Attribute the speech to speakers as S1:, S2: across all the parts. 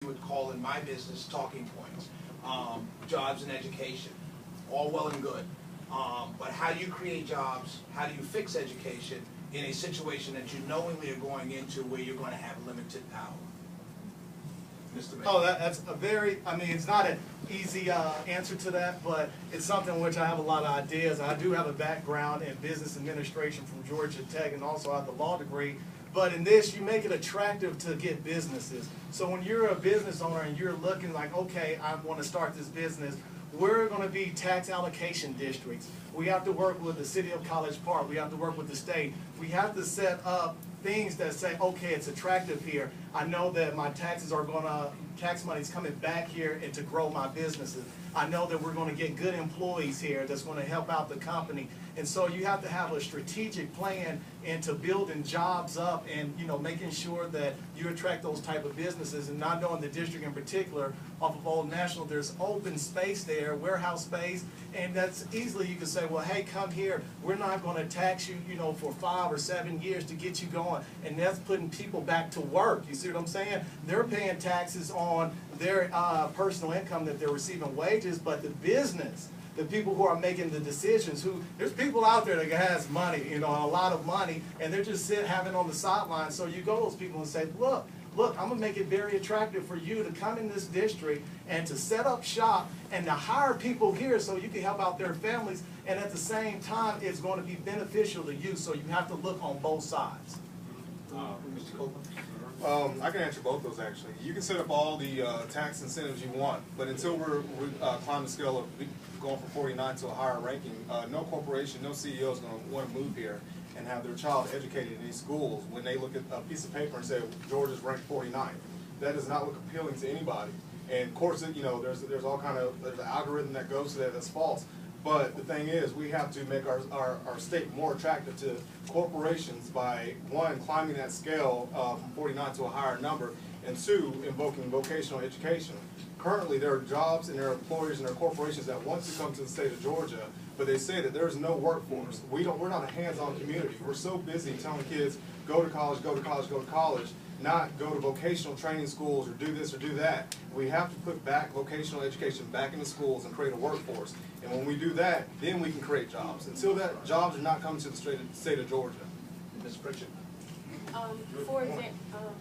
S1: would call in my business talking points. Jobs and education, all well and good. But how do you create jobs? How do you fix education in a situation that you knowingly are going into where you're going to have limited power? Mr. Mayor.
S2: Oh, that's a very, I mean, it's not an easy answer to that, but it's something which I have a lot of ideas. I do have a background in business administration from Georgia Tech and also have the law degree. But in this, you make it attractive to get businesses. So when you're a business owner and you're looking like, okay, I want to start this business, we're going to be tax allocation districts. We have to work with the city of College Park. We have to work with the state. We have to set up things that say, okay, it's attractive here. I know that my taxes are going to, tax money's coming back here and to grow my businesses. I know that we're going to get good employees here that's going to help out the company. And so you have to have a strategic plan into building jobs up and, you know, making sure that you attract those type of businesses. And not knowing the district in particular, off of Old National, there's open space there, warehouse space, and that's easily you can say, well, hey, come here. We're not going to tax you, you know, for 5 or 7 years to get you going. And that's putting people back to work. You see what I'm saying? They're paying taxes on their personal income that they're receiving wages, but the business, the people who are making the decisions, there's people out there that has money, you know, a lot of money, and they're just having on the sidelines. So you go to those people and say, look, I'm going to make it very attractive for you to come in this district and to set up shop and to hire people here so you can help out their families, and at the same time, it's going to be beneficial to you, so you have to look on both sides.
S1: Mr. Copeland?
S3: I can answer both those actually. You can set up all the tax incentives you want, but until we climb the scale of going from 49 to a higher ranking, no corporation, no CEO is going to want to move here and have their child educated in these schools when they look at a piece of paper and say Georgia's ranked 49. That does not look appealing to anybody. And of course, you know, there's all kind of there's an algorithm that goes to that that's false. But the thing is, we have to make our state more attractive to corporations by, one, climbing that scale from 49 to a higher number, and two, invoking vocational education. Currently, there are jobs and there are employers and there are corporations that want to come to the state of Georgia, but they say that there's no workforce. We're not a hands-on community. We're so busy telling kids, go to college, go to college, go to college, not go to vocational training schools or do this or do that. We have to put back vocational education back into schools and create a workforce. And when we do that, then we can create jobs. Until that, jobs are not coming to the state of Georgia.
S1: Ms. Pritchett?
S4: For example,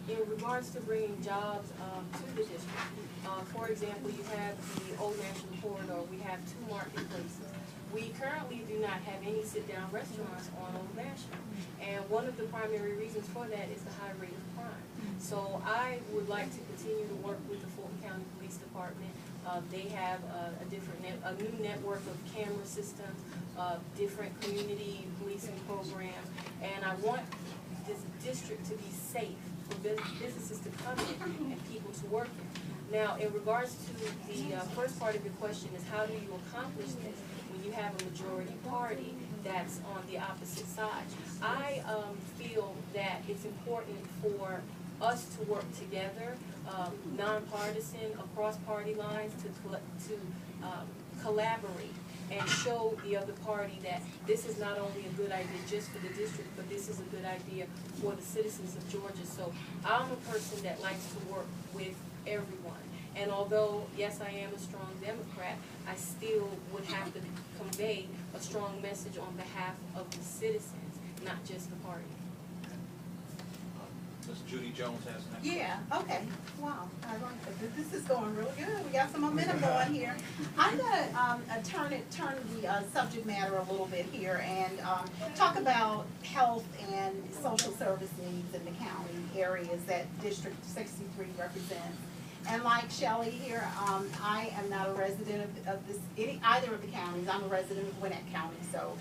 S4: in regards to bringing jobs to the district, for example, you have the Old National Corridor. We have 2 marketplaces. We currently do not have any sit-down restaurants on Old National, and one of the primary reasons for that is the high rate of crime. So I would like to continue to work with the Fulton County Police Department. They have a new network of camera systems, different community policing programs, and I want this district to be safe for businesses to come in and people to work in. Now, in regards to the first part of your question is how do you accomplish this when you have a majority party that's on the opposite side? I feel that it's important for us to work together, nonpartisan, across party lines, to collaborate and show the other party that this is not only a good idea just for the district, but this is a good idea for the citizens of Georgia. So I'm a person that likes to work with everyone. And although, yes, I am a strong Democrat, I still would have to convey a strong message on behalf of the citizens, not just the party.
S1: Ms. Judy Jones has next.
S5: Yeah, okay. Wow. This is going really good. We got some momentum going here. I'm going to turn the subject matter a little bit here and talk about health and social service needs in the county areas that District 63 represents. And like Shelley here, I am not a resident of either of the counties. I'm a resident of Gwinnett County, so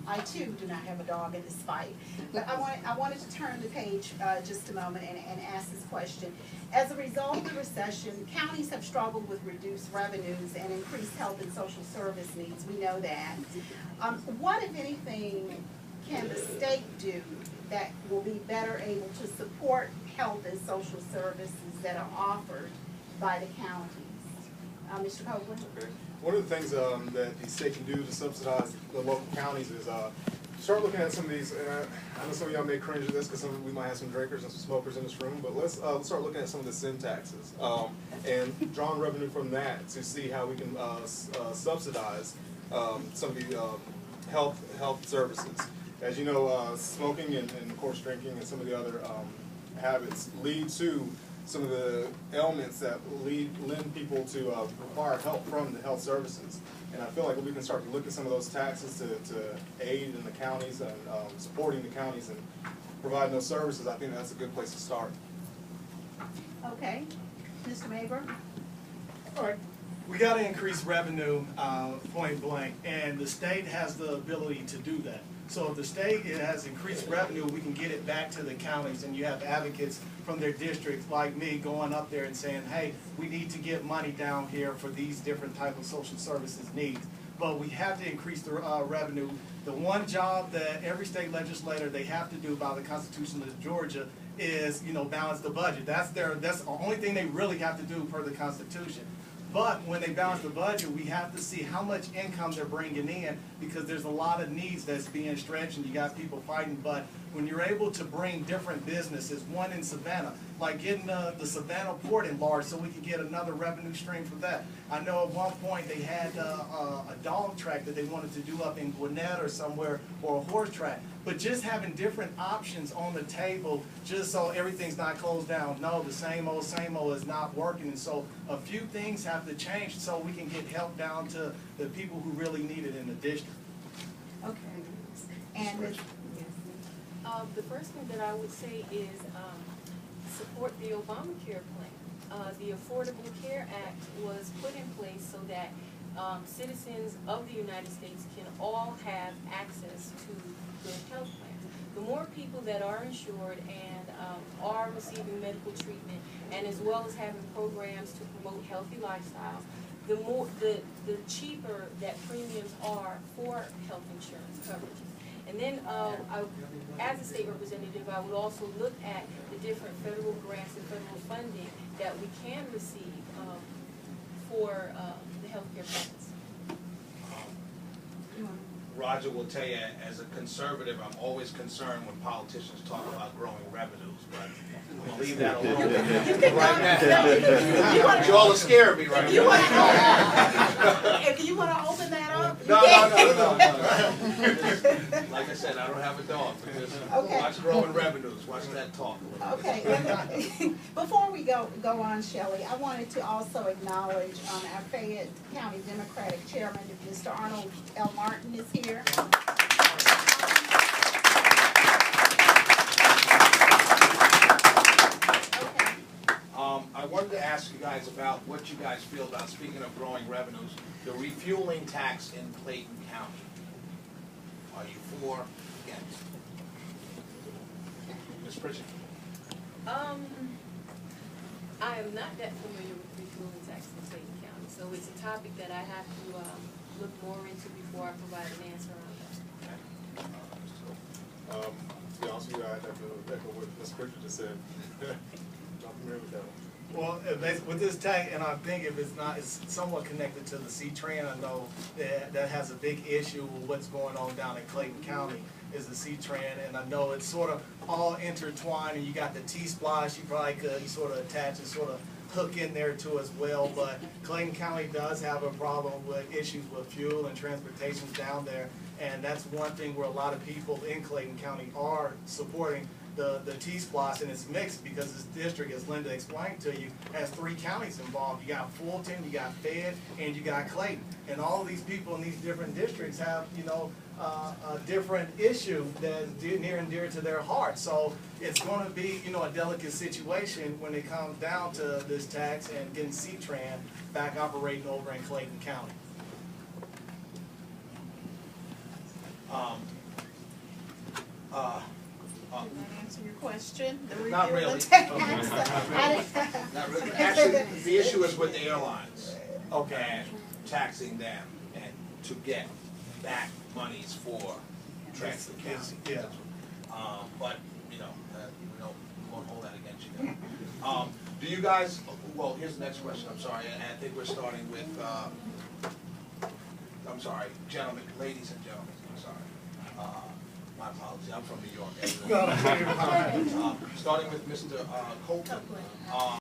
S5: I too do not have a dog in this fight. But I wanted to turn the page just a moment and ask this question. As a result of the recession, counties have struggled with reduced revenues and increased health and social service needs. We know that. What, if anything, can the state do that will be better able to support health and social services that are offered by the counties? Mr. Copeland?
S3: Okay. One of the things that the state can do to subsidize the local counties is start looking at some of these, and I know some of y'all may cringe at this because we might have some drinkers and some smokers in this room, but let's start looking at some of the sin taxes and drawing revenue from that to see how we can subsidize some of the health services. As you know, smoking and of course drinking and some of the other habits lead to some of the ailments that lend people to require help from the health services. And I feel like we can start to look at some of those taxes to aid in the counties and supporting the counties and providing those services. I think that's a good place to start.
S5: Okay, Mr. Mabra?
S2: All right. We got to increase revenue, point blank, and the state has the ability to do that. So if the state has increased revenue, we can get it back to the counties, and you have advocates from their districts like me going up there and saying, hey, we need to get money down here for these different type of social services needs. But we have to increase the revenue. The one job that every state legislator they have to do by the Constitution of Georgia is, balance the budget. That's the only thing they really have to do per the Constitution. But when they balance the budget, we have to see how much income they're bringing in, because there's a lot of needs that's being stretched and you got people fighting. But when you're able to bring different businesses, one in Savannah, like getting the Savannah port enlarged so we can get another revenue stream from that. I know at one point they had a dog track that they wanted to do up in Gwinnett or somewhere, or a horse track. But just having different options on the table just so everything's not closed down. No, the same old is not working. And so a few things have to change so we can get help down to the people who really need it in the district.
S5: Okay. And Ms.
S4: The first thing that I would say is support the Obamacare plan. The Affordable Care Act was put in place so that citizens of the United States can all have access to good health plans. The more people that are insured and are receiving medical treatment, and as well as having programs to promote healthy lifestyles, the cheaper that premiums are for health insurance coverage. And then, as a state representative, I would also look at the different federal grants and federal funding that we can receive for the healthcare plans.
S1: Roger will tell you, as a conservative, I'm always concerned when politicians talk about growing revenues, but we'll leave that alone right now. You all are scaring me right now.
S5: If you want to open that up,
S1: No. Like I said, I don't have a dog, but just watch growing revenues, watch that talk a little bit.
S5: Okay. Before we go on, Shelley, I wanted to also acknowledge our Fayette County Democratic Chairman, Mr. Arnold L. Martin is here.
S1: I wanted to ask you guys about what you guys feel about, speaking of growing revenues, the refueling tax in Clayton County. Are you for, against? Ms. Pritchett?
S4: I am not that familiar with refueling tax in Clayton County, so it's a topic that I have to look more into before I provide an answer on that.
S3: To be honest with you, I'd have to echo what Ms. Pritchett just said. Not familiar with that one.
S2: Well, with this tag, and I think if it's not, it's somewhat connected to the C-Tran. I know that has a big issue with what's going on down in Clayton County is the C-Tran, and I know it's sort of all intertwined, and you got the T-Splash you probably could sort of attach and sort of hook in there too as well, but Clayton County does have a problem with issues with fuel and transportation down there, and that's one thing where a lot of people in Clayton County are supporting the T-Splosh, and it's mixed because this district, as Linda explained to you, has 3 counties involved. You got Fulton, you got Fayette, and you got Clayton. And all of these people in these different districts have, a different issue that's near and dear to their heart. So it's going to be, a delicate situation when it comes down to this tax and getting C-Tran back operating over in Clayton County.
S5: Did that answer your question?
S1: Not really. Not really. Actually, the issue is with the airlines.
S2: Okay.
S1: And taxing them and to get back monies for transportation.
S2: Yeah.
S1: But, we won't hold that against you guys. Do you guys, well, here's the next question, I'm sorry, and I think we're starting with, I'm sorry, gentlemen, ladies and gentlemen, I'm sorry. My apologies, I'm from New York.
S2: No, no, you're fine.
S1: Starting with Mr. Copeland.
S5: Copeland.